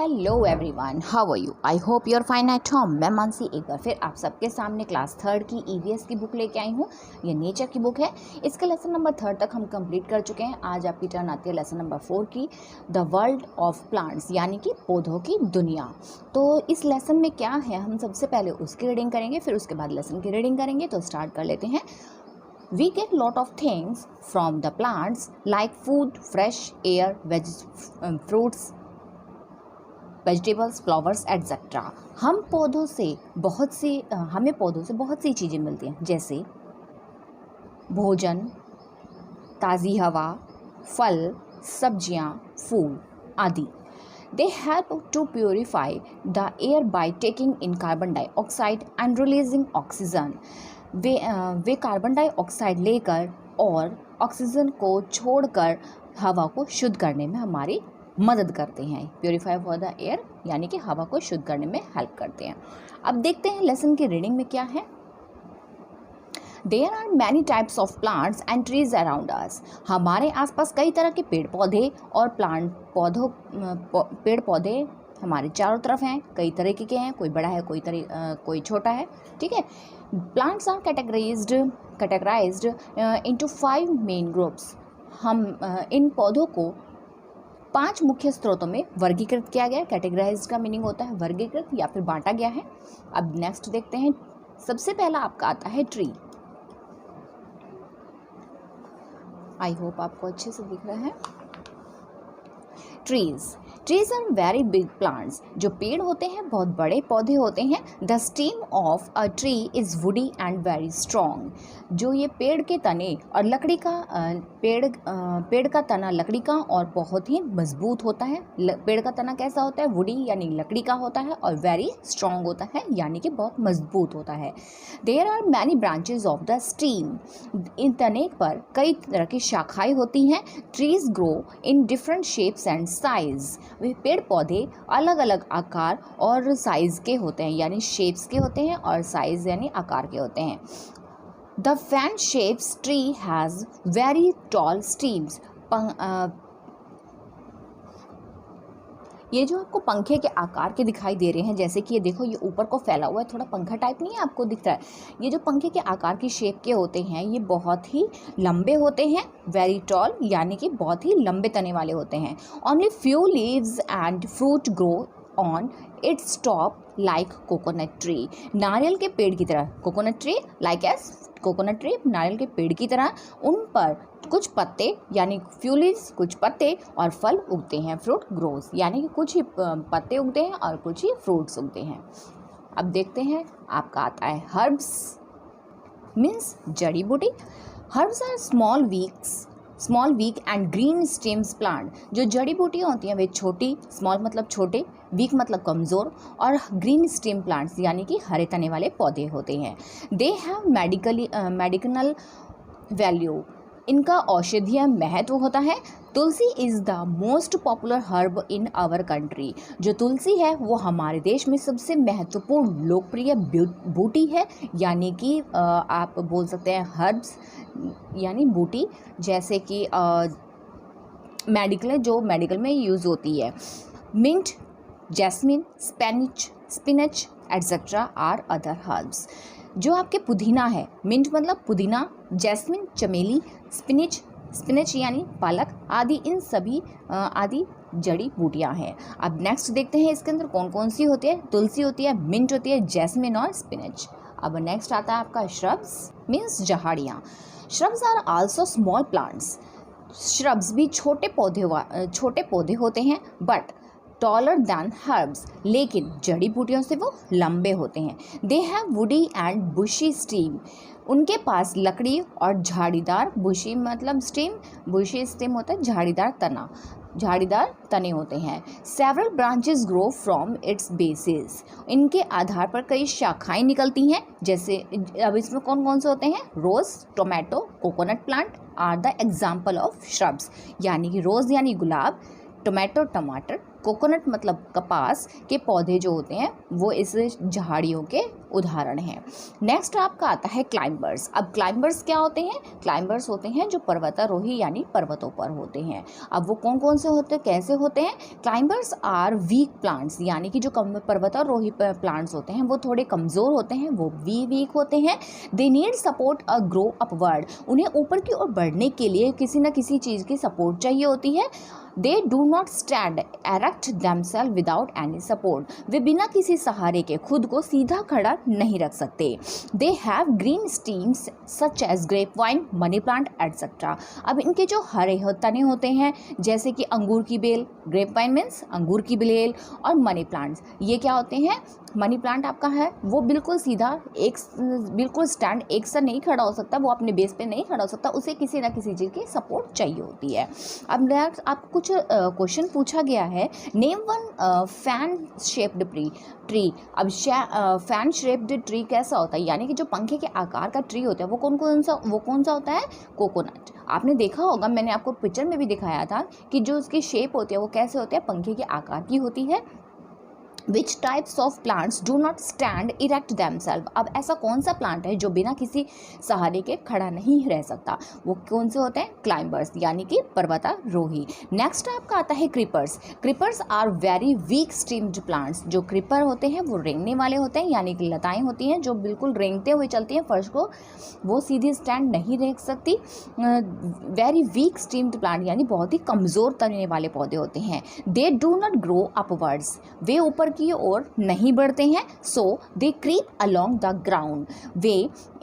Hello everyone, how are you? I hope you are fine at home. मैं मानसी एक बार फिर आप सबके सामने क्लास थर्ड की ईवीएस की बुक लेके आई हूँ। ये नेचर की बुक है। इसका लेसन नंबर 3 तक हम कंप्लीट कर चुके हैं। आज आपकी टर्न आती है लेसन नंबर 4 की, द वर्ल्ड ऑफ प्लांट्स, यानी कि पौधों की दुनिया। तो इस लेसन में क्या है, हम सबसे पहले उसकी रीडिंग करेंगे, फिर उसके बाद लेसन की रीडिंग करेंगे। तो स्टार्ट कर लेते हैं। We get lot of things from the plants like food, fresh air, fruits, vegetables, flowers etcetera. हमें पौधों से बहुत सी चीज़ें मिलती हैं, जैसे भोजन, ताज़ी हवा, फल, सब्जियां, फूल आदि। They help to purify the air by taking in carbon dioxide and releasing oxygen. Way carbon dioxide लेकर और ऑक्सीजन को छोड़कर हवा को शुद्ध करने में हमारी मदद करते हैं। प्योरीफाई फॉर द एयर यानी कि हवा को शुद्ध करने में हेल्प करते हैं। अब देखते हैं लेसन की रीडिंग में क्या है। There are many types of plants and trees around us. हमारे आसपास कई तरह के पेड़ पौधे और पेड़ पौधे हमारे चारों तरफ हैं। कई तरीके के हैं, कोई बड़ा है, कोई छोटा है। ठीक है। Plants are categorized into 5 main groups. हम इन पौधों को 5 मुख्य स्रोतों में वर्गीकृत किया गया। कैटेगराइज्ड का मीनिंग होता है वर्गीकृत या फिर बांटा गया है। अब नेक्स्ट देखते हैं। सबसे पहला आपका आता है ट्री। आई होप आपको अच्छे से दिख रहा है। Trees are very big plants. जो पेड़ होते हैं बहुत बड़े पौधे होते हैं। The stem of a tree is woody and very strong. जो ये पेड़ के तने और लकड़ी का पेड़ का तना लकड़ी का और बहुत ही मजबूत होता है। पेड़ का तना कैसा होता है? वुडी यानी लकड़ी का होता है, और वेरी स्ट्रॉन्ग होता है यानी कि बहुत मजबूत होता है। There are many branches of the stem. इन तने पर कई तरह की शाखाएं होती हैं। Trees grow in different shapes and size. वे पेड़ पौधे अलग अलग आकार और साइज के होते हैं, यानी शेप्स के होते हैं, और साइज यानी आकार के होते हैं। The fan shapes tree has very tall stems. ये जो आपको पंखे के आकार के दिखाई दे रहे हैं, जैसे कि ये देखो, ये ऊपर को फैला हुआ है, थोड़ा पंखा टाइप नहीं है, आपको दिख रहा है। ये जो पंखे के आकार की शेप के होते हैं, ये बहुत ही लंबे होते हैं। वेरी टॉल यानी कि बहुत ही लंबे तने वाले होते हैं। Only few leaves and fruit grow on its top like coconut tree. नारियल के पेड़ की तरह, coconut tree like as coconut tree, नारियल के पेड़ की तरह उन पर कुछ पत्ते यानी फ्यू लीव्स, कुछ पत्ते और फल उगते हैं। फ्रूट ग्रोज यानी कि कुछ ही पत्ते उगते हैं और कुछ ही फ्रूट्स उगते हैं। अब देखते हैं, आपका आता है हर्ब्स मीन्स जड़ी बूटी। Herbs are small weak and green stems plant. जो जड़ी बूटियाँ होती हैं वे छोटी, स्मॉल मतलब छोटे, वीक मतलब कमज़ोर, और ग्रीन स्टेम प्लांट्स यानी कि हरे तने वाले पौधे होते हैं। They have medical value. इनका औषधीय महत्व होता है। Tulsi is the most popular herb in our country. जो तुलसी है वो हमारे देश में सबसे महत्वपूर्ण लोकप्रिय बूटी है, यानी कि आप बोल सकते हैं हर्ब्स यानी बूटी, जैसे कि मेडिकल में यूज़ होती है। Mint, jasmine, spinach etcetera are other herbs. जो आपके पुदीना है, मिंट मतलब पुदीना, जैस्मिन चमेली, स्पिनच यानी पालक आदि, इन सभी आदि जड़ी बूटियाँ हैं। अब नेक्स्ट देखते हैं इसके अंदर कौन कौन सी होती है। तुलसी होती है, मिंट होती है, जैस्मिन और स्पिनच। अब नेक्स्ट आता है आपका श्रब्स मीन्स झाड़ियाँ। Shrubs are also small plants. Shrubs भी छोटे पौधे होते हैं, बट टॉलर दैन हर्ब्स, लेकिन जड़ी बूटियों से वो लंबे होते हैं। They have woody and bushy stem. उनके पास लकड़ी और झाड़ीदार, बुशी मतलब स्टेम, बुशी स्टेम होता है झाड़ीदार तने होते हैं। Several branches grow from its basis. इनके आधार पर कई शाखाएं निकलती हैं, जैसे अब इसमें कौन कौन से होते हैं? Rose, tomato, coconut plant are the example of shrubs. यानी कि रोज़ यानी गुलाब, टोमेटो टमाटर, कोकोनट मतलब कपास के पौधे जो होते हैं वो इस झाड़ियों के उदाहरण हैं। नेक्स्ट आपका आता है क्लाइंबर्स। अब क्लाइंबर्स क्या होते हैं? क्लाइंबर्स होते हैं जो पर्वतारोही यानी पर्वतों पर होते हैं। अब वो कौन कौन से होते हैं, कैसे होते हैं? क्लाइंबर्स आर वीक प्लांट्स, यानी कि जो पर्वतारोही प्लांट्स होते हैं वो थोड़े कमज़ोर होते हैं, वो वीक होते हैं। They need support a grow upward, उन्हें ऊपर की ओर बढ़ने के लिए किसी न किसी चीज़ की सपोर्ट चाहिए होती है। They do not stand erect themself without any support, वे बिना किसी सहारे के खुद को सीधा खड़ा नहीं रख सकते। They have green stems such as grape vine, money plant etcetera. अब इनके जो हरे तने होते हैं जैसे कि अंगूर की बेल, ग्रेप वाइन मीन्स अंगूर की बेल, और मनी प्लांट्स ये क्या होते हैं? मनी प्लांट आपका है वो बिल्कुल सीधा बिल्कुल स्टैंड एक सा नहीं खड़ा हो सकता, वो अपने बेस पे नहीं खड़ा हो सकता, उसे किसी ना किसी चीज़ की सपोर्ट चाहिए होती है। अब नेक्स्ट आपको कुछ क्वेश्चन पूछा गया है, name one fan shaped tree. अब फैन शेप्ड ट्री कैसा होता है, यानी कि जो पंखे के आकार का ट्री होता है वो कौन सा होता है? कोकोनट। आपने देखा होगा, मैंने आपको पिक्चर में भी दिखाया था कि जो उसकी शेप होती है वो कैसे होती है? पंखे के आकार की होती है। Which types of plants do not stand erect themselves? अब ऐसा कौन सा प्लांट है जो बिना किसी सहारे के खड़ा नहीं रह सकता? वो कौन से होते हैं? क्लाइंबर्स, यानी कि पर्वतारोही। नेक्स्ट आपका आता है creepers. Creepers are very weak stemmed plants. जो क्रीपर होते हैं वो रेंगने वाले होते हैं, यानी कि लताएं होती हैं जो बिल्कुल रेंगते हुए चलती हैं फर्श को, वो सीधे स्टैंड नहीं रह सकती। वेरी वीक स्टेम्ड प्लांट यानी बहुत ही कमज़ोर तने वाले पौधे होते हैं। They do not grow upwards, वे ऊपर की ओर नहीं बढ़ते हैं। So they creep along the ground, वे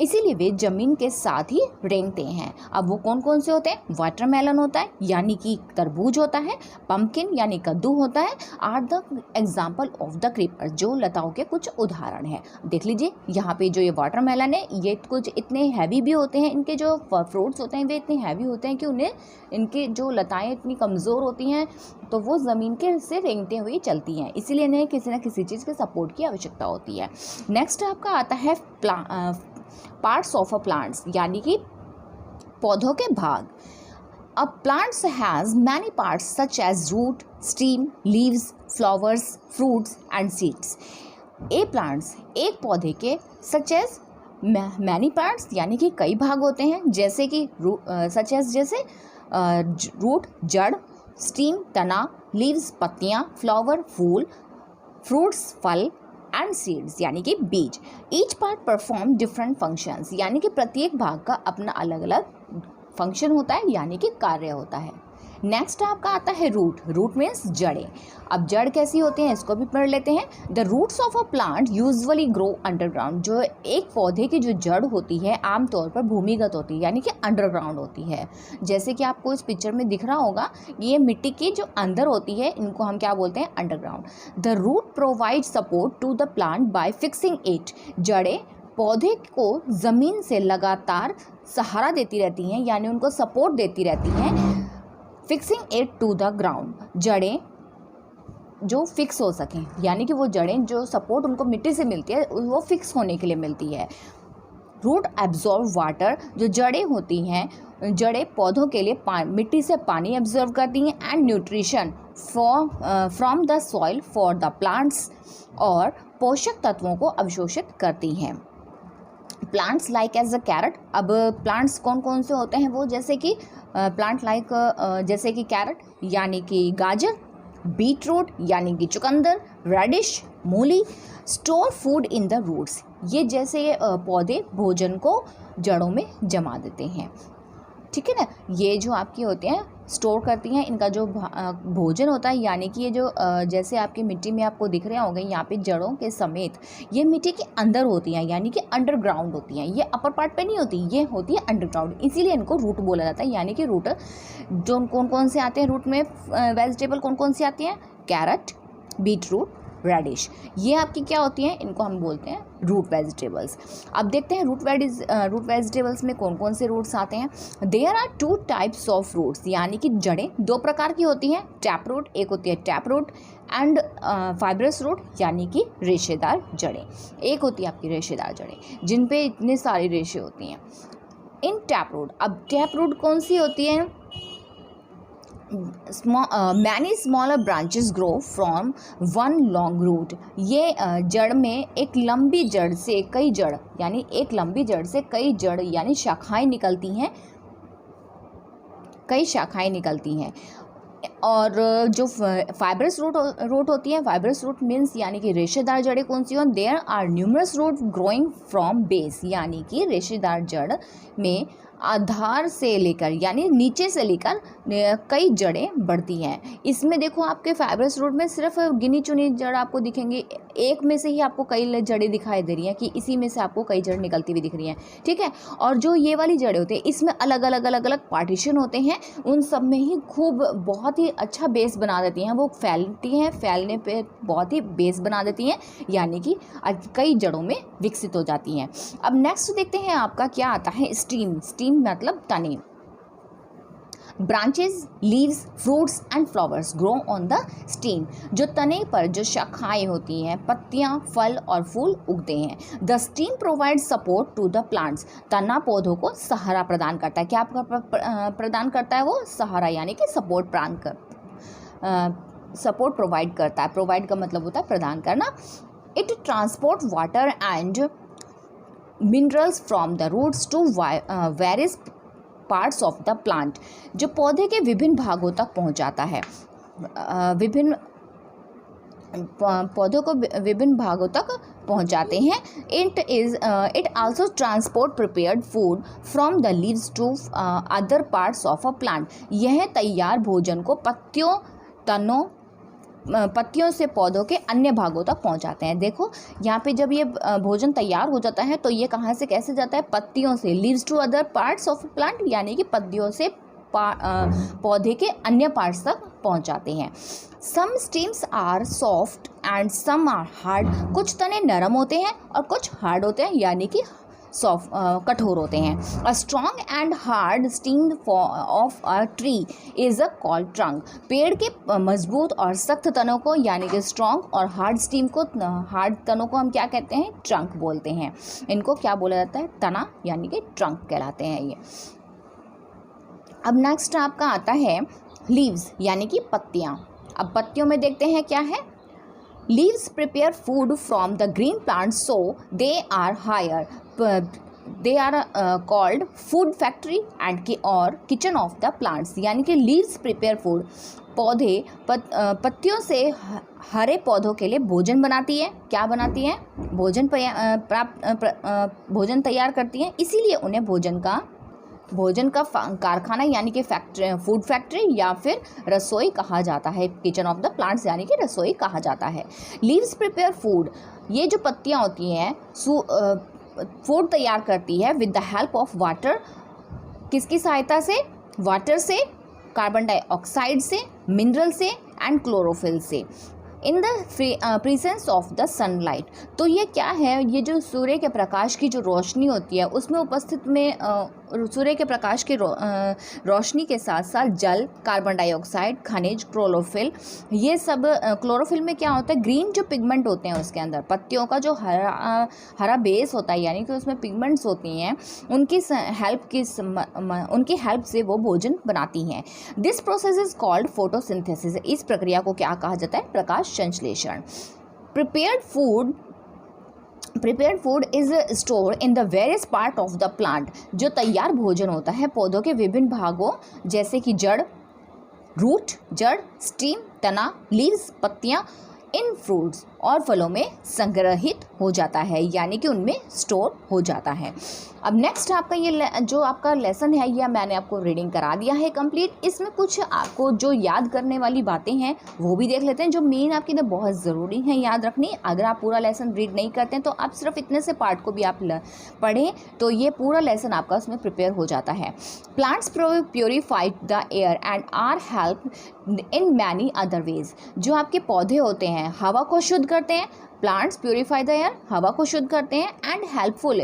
इसीलिए वे जमीन के साथ ही रेंगते हैं। अब वो कौन कौन से होते हैं? वाटरमेलन होता है, यानी कि तरबूज होता है। पंपकिन यानी कद्दू होता है। Are the example of the creeper, जो लताओं के कुछ उदाहरण हैं। देख लीजिए यहाँ पे जो ये वाटरमेलन है ये कुछ इतने हैवी भी होते हैं, इनके जो फ्रूट्स होते हैं वे इतने हैवी होते हैं कि उन्हें इनके जो लताएं इतनी कमज़ोर होती हैं तो वो ज़मीन के से रेंगते हुए चलती हैं, इसीलिए इन्हें किसी न किसी चीज़ के सपोर्ट की आवश्यकता होती है। नेक्स्ट आपका आता है पार्ट्स ऑफ अ प्लांट्स, यानी कि पौधों के भाग। A plant has many parts such as root, stem, leaves, flowers, fruits and seeds. plants एक पौधे के such as many parts यानी कि कई भाग होते हैं, जैसे कि such as जैसे रूट जड़, स्टीम तना, लीव्स पत्तियाँ, फ्लावर फूल, फ्रूट्स फल एंड सीड्स यानी कि बीज। Each part perform different functions, यानी कि प्रत्येक भाग का अपना अलग अलग फंक्शन होता है, यानी कि कार्य होता है। नेक्स्ट आपका आता है रूट। रूट मीन्स जड़ें। अब जड़ कैसी होती हैं इसको भी पढ़ लेते हैं। The roots of a plant usually grow underground, जो एक पौधे की जो जड़ होती है आमतौर पर भूमिगत होती है, यानी कि अंडरग्राउंड होती है। जैसे कि आपको इस पिक्चर में दिख रहा होगा, ये मिट्टी की जो अंदर होती है इनको हम क्या बोलते हैं? Underground. The root provide support to the plant by fixing it, जड़ें पौधे को ज़मीन से लगातार सहारा देती रहती हैं, यानी उनको सपोर्ट देती रहती हैं। Fixing it to the ground, जड़ें जो फिक्स हो सकें, यानी कि वो जड़ें जो सपोर्ट उनको मिट्टी से मिलती है वो फिक्स होने के लिए मिलती है। रूट एब्जॉर्व वाटर, जो जड़ें होती हैं, जड़ें पौधों के लिए मिट्टी से पानी एब्जॉर्व करती हैं and nutrition from the soil for the plants, और पोषक तत्वों को अवशोषित करती हैं। Plants like as a carrot. अब प्लांट्स कौन कौन से होते हैं वो, जैसे कि प्लांट लाइक जैसे कि कैरेट यानी कि गाजर, बीट रूट यानी कि चुकंदर, रेडिश मूली, store food in the roots, ये जैसे पौधे भोजन को जड़ों में जमा देते हैं। ठीक है ना, ये जो आपकी होते हैं स्टोर करती हैं, इनका जो भोजन होता है, यानी कि ये जो जैसे आपकी मिट्टी में आपको दिख रहे होंगे यहाँ पे जड़ों के समेत ये मिट्टी के अंदर होती हैं, यानी कि अंडरग्राउंड होती हैं। ये अपर पार्ट पे नहीं होती, ये होती है अंडरग्राउंड, इसीलिए इनको रूट बोला जाता है। यानी कि रूट जो कौन कौन से आते हैं रूट में, वेजिटेबल कौन कौन सी आती हैं? कैरेट, बीट रूट, रेडिश, ये आपकी क्या होती हैं? इनको हम बोलते हैं रूट वेजिटेबल्स। अब देखते हैं रूट वेजिटेबल्स में कौन कौन से रूट्स आते हैं। There are 2 types of roots, यानी कि जड़ें 2 प्रकार की होती हैं। टैप रूट, एक होती है tap root, and fibrous root यानी कि रेशेदार जड़ें। एक होती है आपकी रेशेदार जड़ें जिन पे इतने सारी रेशे होती हैं। इन टैप रूट, अब टैप रूट कौन सी होती है? Many smaller branches grow from one long route. ये जड़ में एक लंबी जड़ से कई जड़ यानी एक लंबी जड़ से कई जड़ यानी शाखाएं निकलती हैं, कई शाखाएं निकलती हैं। और जो फाइब्रस रूट होती है, फाइब्रस रूट मीन्स यानी कि रेशेदार जड़ें कौन सी हों? There are numerous root growing from base, यानी कि रेशेदार जड़ में आधार से लेकर यानी नीचे से लेकर कई जड़ें बढ़ती हैं। इसमें देखो आपके फाइब्रस रूट में सिर्फ गिनी चुनी जड़ आपको दिखेंगी, एक में से ही आपको कई जड़ें दिखाई दे रही हैं कि इसी में से आपको कई जड़ निकलती हुई दिख रही हैं, ठीक है। और जो ये वाली जड़ें होती हैं इसमें अलग अलग पार्टीशन होते हैं, उन सब में ही खूब बहुत ही अच्छा बेस बना देती हैं, वो फैलती हैं, फैलने पे बहुत ही बेस बना देती हैं, यानी कि कई जड़ों में विकसित हो जाती हैं। अब नेक्स्ट देखते हैं आपका क्या आता है, स्टीम। स्टीम मतलब तने। Branches, leaves, fruits and flowers grow on the steam. जो तने पर जो शाखाएं होती हैं, पत्तियां, फल और फूल उगते हैं। The stem provide support to the plants. तना पौधों को सहारा प्रदान करता है। क्या आपका प्रदान करता है? वो सहारा यानी कि सपोर्ट सपोर्ट प्रोवाइड करता है। प्रोवाइड का मतलब होता है प्रदान करना। It transport water and minerals from the roots to various parts of the plant. जो पौधे के विभिन्न भागों तक पहुंचाता है, विभिन्न पौधों को विभिन्न भागों तक पहुंचाते हैं। It also transport prepared food from the leaves to other parts of a plant. यह तैयार भोजन को पत्तियों से पौधों के अन्य भागों तक पहुंचाते हैं। देखो यहाँ पे जब ये भोजन तैयार हो जाता है तो ये कहाँ से कैसे जाता है? पत्तियों से। Leaves to other parts of plant यानी कि पत्तियों से पौधे के अन्य पार्ट्स तक पहुंचाते हैं। Some stems are soft and some are hard. कुछ तने नरम होते हैं और कुछ हार्ड होते हैं यानी कि सॉफ्ट कठोर होते हैं। A strong and hard steam of a tree is a called trunk. पेड़ के मजबूत और सख्त तनों को यानी कि स्ट्रॉन्ग और हार्ड स्टीम को, हार्ड तनों को हम क्या कहते हैं? ट्रंक बोलते हैं। इनको क्या बोला जाता है? तना यानी कि ट्रंक कहलाते हैं ये। अब नेक्स्ट आपका आता है लीव्स यानी कि पत्तियाँ। अब पत्तियों में देखते हैं क्या है। Leaves prepare food from the green plants, so they are higher. They are called food factory and or kitchen of the plants. यानी कि leaves prepare food, पौधे पत्तियों से हरे पौधों के लिए भोजन बनाती है। क्या बनाती हैं? भोजन तैयार करती हैं, इसीलिए उन्हें भोजन का कारखाना यानी कि फैक्ट्री, फूड फैक्ट्री या फिर रसोई कहा जाता है। किचन ऑफ द प्लांट्स यानी कि रसोई कहा जाता है। लीव्स प्रिपेयर फूड, ये जो पत्तियां होती हैं फूड तैयार करती है with the help of water. किसकी सहायता से? वाटर से, कार्बन डाइऑक्साइड से, मिनरल से एंड क्लोरोफिल से। In the presence of the sunlight. तो ये क्या है? ये जो सूर्य के प्रकाश की जो रोशनी होती है उसमें उपस्थित में सूर्य के प्रकाश की रोशनी के साथ साथ जल, कार्बन डाइऑक्साइड, खनिज, क्लोरोफिल, ये सब। क्लोरोफिल में क्या होता है? ग्रीन जो पिगमेंट होते हैं उसके अंदर, पत्तियों का जो हरा बेस होता है यानी कि उसमें पिगमेंट्स होती हैं, उनकी हेल्प से वो भोजन बनाती हैं। This process is called photosynthesis. इस प्रक्रिया को क्या कहा जाता है? प्रकाश संश्लेषण। Prepared food is store in the various part of the plant. जो तैयार भोजन होता है पौधों के विभिन्न भागों जैसे कि जड़, रूट, जड़, स्टीम, तना, लीव्स, पत्तियां, इन फ्रूट्स और फलों में संग्रहित हो जाता है यानी कि उनमें स्टोर हो जाता है। अब नेक्स्ट आपका ये जो आपका लेसन है यह मैंने आपको रीडिंग करा दिया है कंप्लीट। इसमें कुछ आपको जो याद करने वाली बातें हैं वो भी देख लेते हैं जो मेन आपके लिए बहुत ज़रूरी हैं याद रखनी। अगर आप पूरा लेसन रीड नहीं करते हैं तो आप सिर्फ इतने से पार्ट को भी आप पढ़ें तो ये पूरा लेसन आपका उसमें प्रिपेयर हो जाता है। Plants purify the air and are help in many other ways. जो आपके पौधे होते हैं हवा को शुद्ध करते हैं। प्लांट्स प्योरीफाई द एयर, हवा को शुद्ध करते हैं। And helpful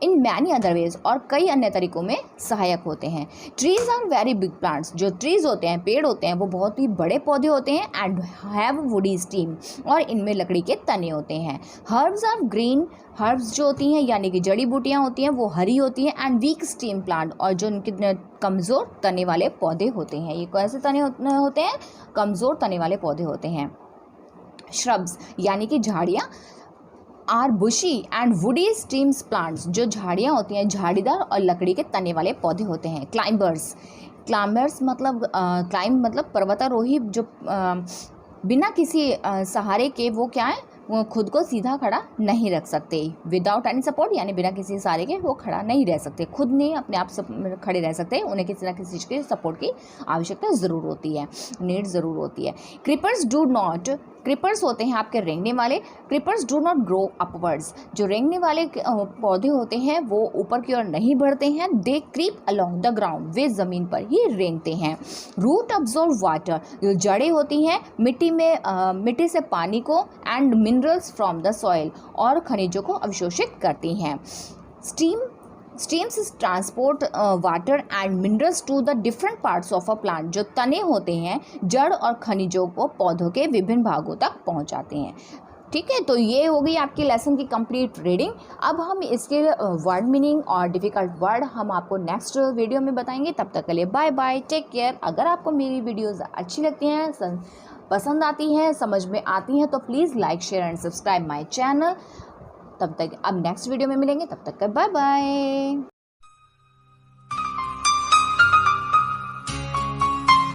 in many other ways, और कई अन्य तरीकों में सहायक होते हैं। Trees are very big plants, जो ट्रीज होते हैं, पेड़ होते हैं, वो बहुत ही बड़े पौधे होते हैं। एंड हैव वुडी स्टीम, और इनमें लकड़ी के तने होते हैं। हर्ब्स आर ग्रीन, हर्ब्स जो होती हैं यानी कि जड़ी बूटियाँ होती हैं वो हरी होती हैं। एंड वीक स्टीम प्लांट, और जो उनके कमज़ोर तने वाले पौधे होते हैं। ये कैसे तने होते हैं? कमज़ोर तने वाले पौधे होते हैं। श्रब्स यानी कि झाड़ियाँ are bushy and woody stems plants, जो झाड़ियाँ होती हैं, झाड़ीदार और लकड़ी के तने वाले पौधे होते हैं। क्लाइंबर्स मतलब क्लाइंब मतलब पर्वतारोही, जो बिना किसी सहारे के वो क्या है, वो खुद को सीधा खड़ा नहीं रख सकते। विदाउट एनी सपोर्ट यानी बिना किसी सहारे के वो खड़ा नहीं रह सकते, खुद नहीं अपने आप खड़े रह सकते, उन्हें किसी ना किसी चीज़ के सपोर्ट की आवश्यकता ज़रूर होती है, नीड ज़रूर होती है। क्रीपर्स होते हैं आपके रेंगने वाले। Creepers do not grow upwards, जो रेंगने वाले पौधे होते हैं वो ऊपर की ओर नहीं बढ़ते हैं। दे क्रीप अलोंग द ग्राउंड, वे ज़मीन पर ही रेंगते हैं। रूट अब्जॉर्ब वाटर, जो जड़ें होती हैं मिट्टी से पानी को, and minerals from the soil, और खनिजों को अवशोषित करती हैं। Stems transport water and minerals to the different parts of a plant, जो तने होते हैं जड़ और खनिजों को पौधों के विभिन्न भागों तक पहुंचाते हैं। ठीक है, तो ये हो गई आपकी लेसन की कंप्लीट रीडिंग। अब हम इसके वर्ड मीनिंग और डिफ़िकल्ट वर्ड हम आपको नेक्स्ट वीडियो में बताएंगे। तब तक के लिए बाय बाय, टेक केयर। अगर आपको मेरी वीडियोज़ अच्छी लगती हैं, पसंद आती हैं, समझ में आती हैं, तो please like, share and subscribe my channel. तब तक अब नेक्स्ट वीडियो में मिलेंगे, तब तक का बाय बाय।